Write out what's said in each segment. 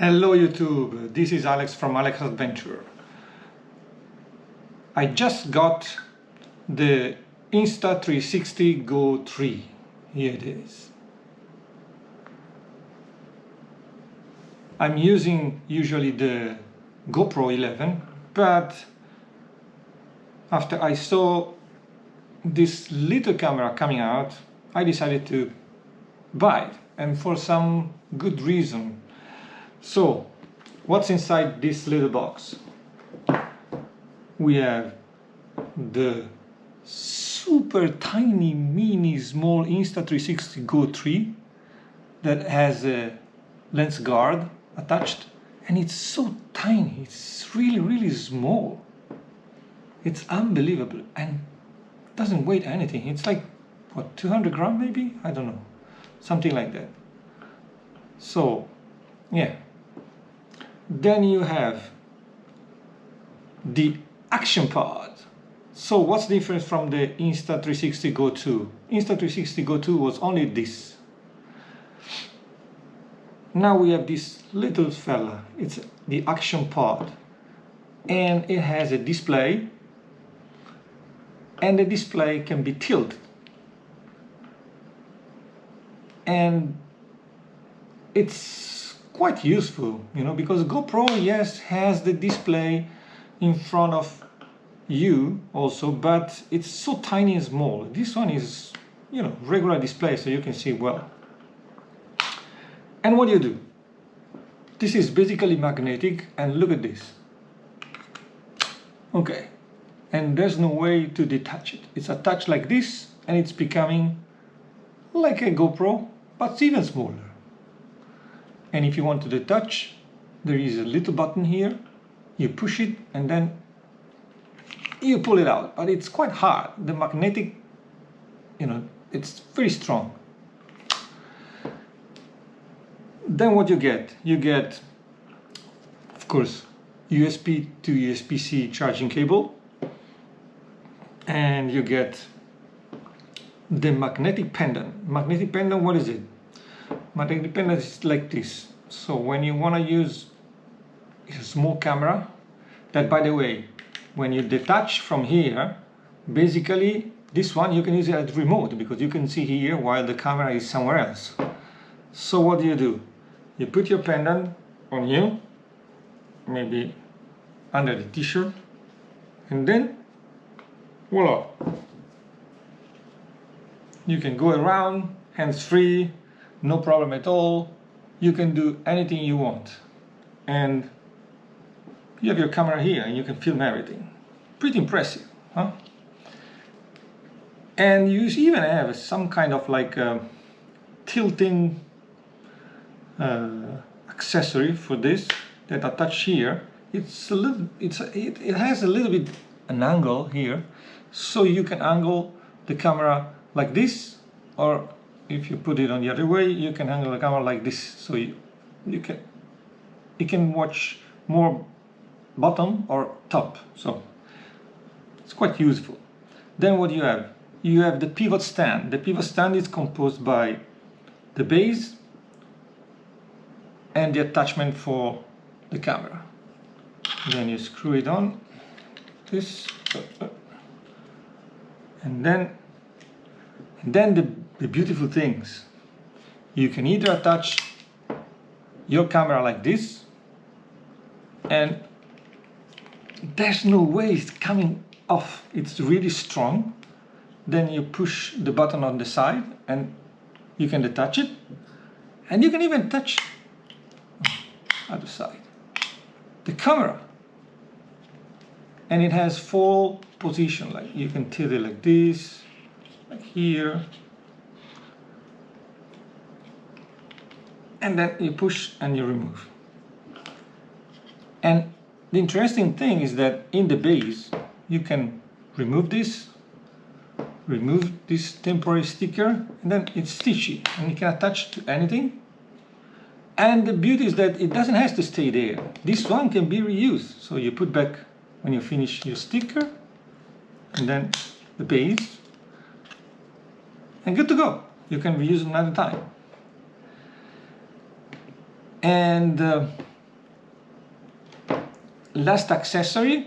Hello YouTube, this is Alex from Alex Adventure. I just got the Insta360 Go3. Here it is. I'm using usually the GoPro 11, but after I saw this little camera coming out, I decided to buy it, and for some good reason. So, what's inside this little box? We have the super tiny, mini, small Insta360 Go3 that has a lens guard attached, and it's so tiny, it's really small. It's unbelievable and doesn't weigh anything. It's like, what, 200 grams maybe? I don't know, something like that. So, yeah. Then you have the action pod. So what's the difference from the Insta360 Go2? Insta360 Go2 was only this. Now we have this little fella. It's the action pod, and it has a display, and the display can be tilted, and it's quite useful, you know, because GoPro, yes, has the display in front of you also, but it's so tiny and small. This one is, you know, regular display, so you can see well. And what do you do? This is basically magnetic, and look at this. Okay, and there's no way to detach it. It's attached like this, and it's becoming like a GoPro, but it's even smaller. And if you want to detach, there is a little button here. You push it and then you pull it out. But it's quite hard. The magnetic, you know, it's very strong. Then what you get? You get, of course, USB to USB-C charging cable. And you get the magnetic pendant. Magnetic pendant, what is it? Magnetic pendant is like this. So when you want to use a small camera, that, by the way, when you detach from here, basically this one you can use it as remote, because you can see here while the camera is somewhere else. So what do? You put your pendant on you, maybe under the t-shirt, and then voila, you can go around hands-free. No problem at all. You can do anything you want. And you have your camera here and you can film everything. Pretty impressive, huh? And you even have some kind of like tilting accessory for this that attach here. It's a little, it has a little bit an angle here, so you can angle the camera like this, or if you put it on the other way, you can angle the camera like this, so you can watch more bottom or top. So it's quite useful. Then what you have? You have the pivot stand. The pivot stand is composed by the base and the attachment for the camera. Then you screw it on, this, and then the beautiful things. You can either attach your camera like this, and there's no way it's coming off. It's really strong. Then you push the button on the side and you can detach it, and you can even touch other side the camera, and it has 4 positions. Like you can tilt it like this, like here, and then you push and you remove. And the interesting thing is that in the base you can remove this temporary sticker, and then it's stitchy and you can attach to anything. And the beauty is that it doesn't have to stay there. This one can be reused, so you put back when you finish your sticker, and then the base, and good to go. You can reuse it another time. And last accessory.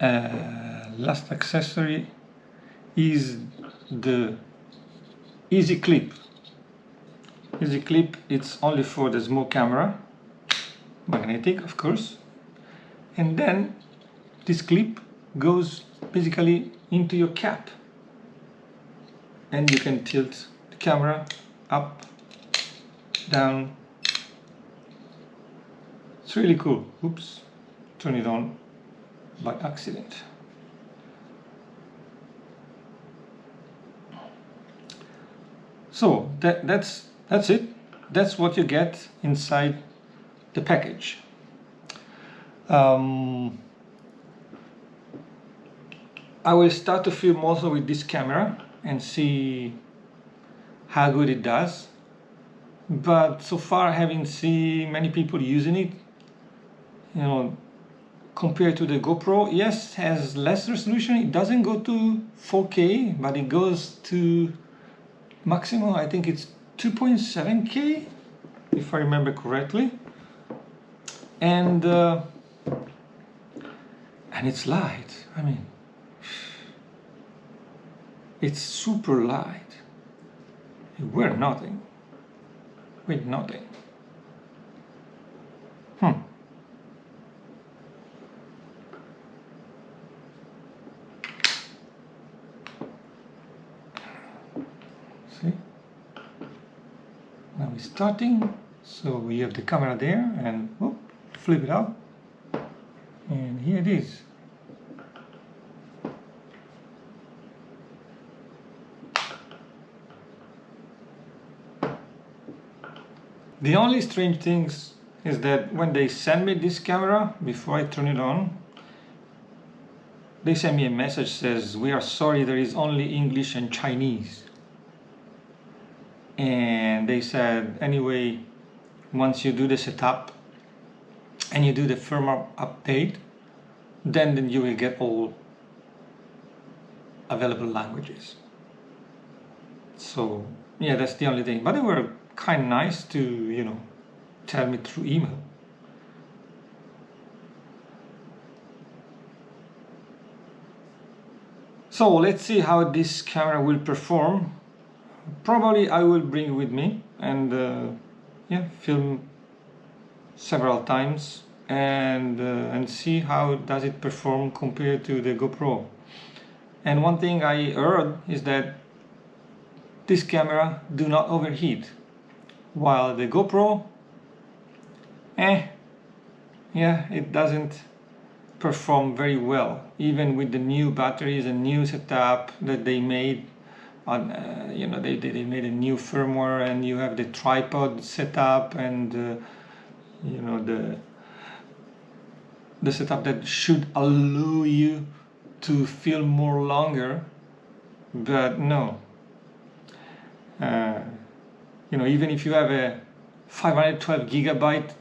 Last accessory is the easy clip. Easy clip, it's only for the small camera, magnetic of course, and then this clip goes basically into your cap, and you can tilt the camera up, down. It's really cool. Oops, turn it on by accident. So that's it. That's what you get inside the package. I will start to film also with this camera and see how good it does. But so far I haven't seen many people using it. You know, compared to the GoPro, yes, has less resolution. It doesn't go to 4K, but it goes to maximum, I think it's 2.7K, if I remember correctly. And it's light. I mean, it's super light. It weighs nothing. With nothing. See? Now it's starting. So we have the camera there, and whoop, flip it up, and here it is. The only strange thing is that when they send me this camera, before I turn it on, they send me a message says, "We are sorry, there is only English and Chinese." And they said, anyway, once you do the setup and you do the firmware update, then you will get all available languages. So yeah, that's the only thing. But they were kind of nice to, you know, tell me through email. So let's see how this camera will perform. Probably I will bring it with me and yeah, film several times and see how does it perform compared to the GoPro. And one thing I heard is that this camera do not overheat, while the GoPro, yeah, it doesn't perform very well, even with the new batteries and new setup that they made. You know, they made a new firmware, and you have the tripod setup, and you know, the setup that should allow you to film more longer. But no, you know, even if you have a 512 gigabyte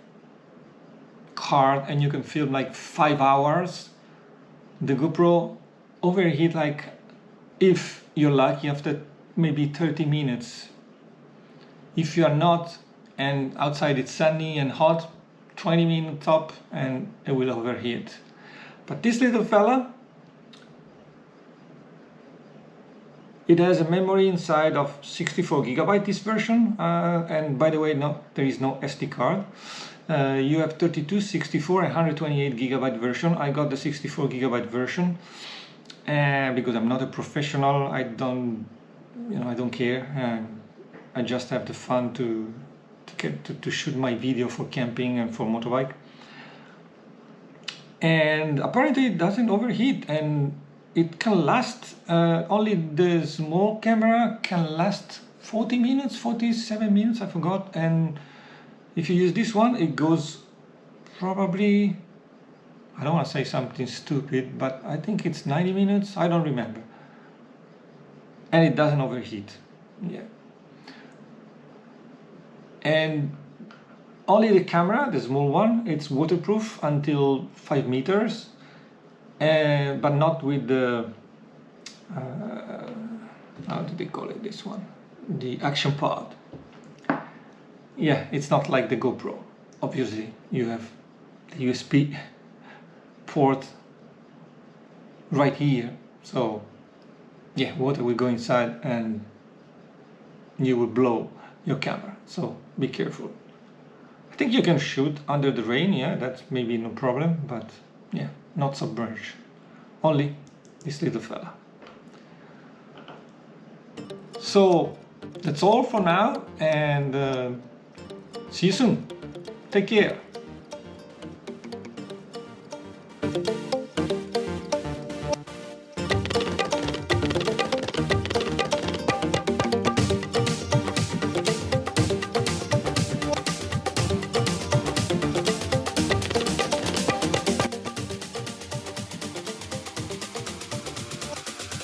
card and you can film like 5 hours, the GoPro overheat, like, if you're lucky, after maybe 30 minutes. If you are not, and outside it's sunny and hot, 20 minutes top and it will overheat. But this little fella, it has a memory inside of 64 gigabyte, this version, and by the way, no, there is no SD card. You have 32, 64 and 128 gigabyte version. I got the 64 gigabyte version because I'm not a professional. I don't care. I just have the fun to shoot my video for camping and for motorbike. And apparently it doesn't overheat, and it can last, only the small camera can last 40 minutes, 47 minutes, I forgot. And if you use this one, it goes probably, I don't want to say something stupid, but I think it's 90 minutes, I don't remember. And it doesn't overheat. Yeah. And only the camera, the small one, it's waterproof until 5 meters, but not with the, how do they call it, this one? The action pod. Yeah, it's not like the GoPro. obviously you have the USB port right here, so yeah, water will go inside and you will blow your camera, so be careful. I think you can shoot under the rain, yeah, that's maybe no problem, but yeah, not submerged. Only this little fella. So that's all for now, and see you soon. Take care.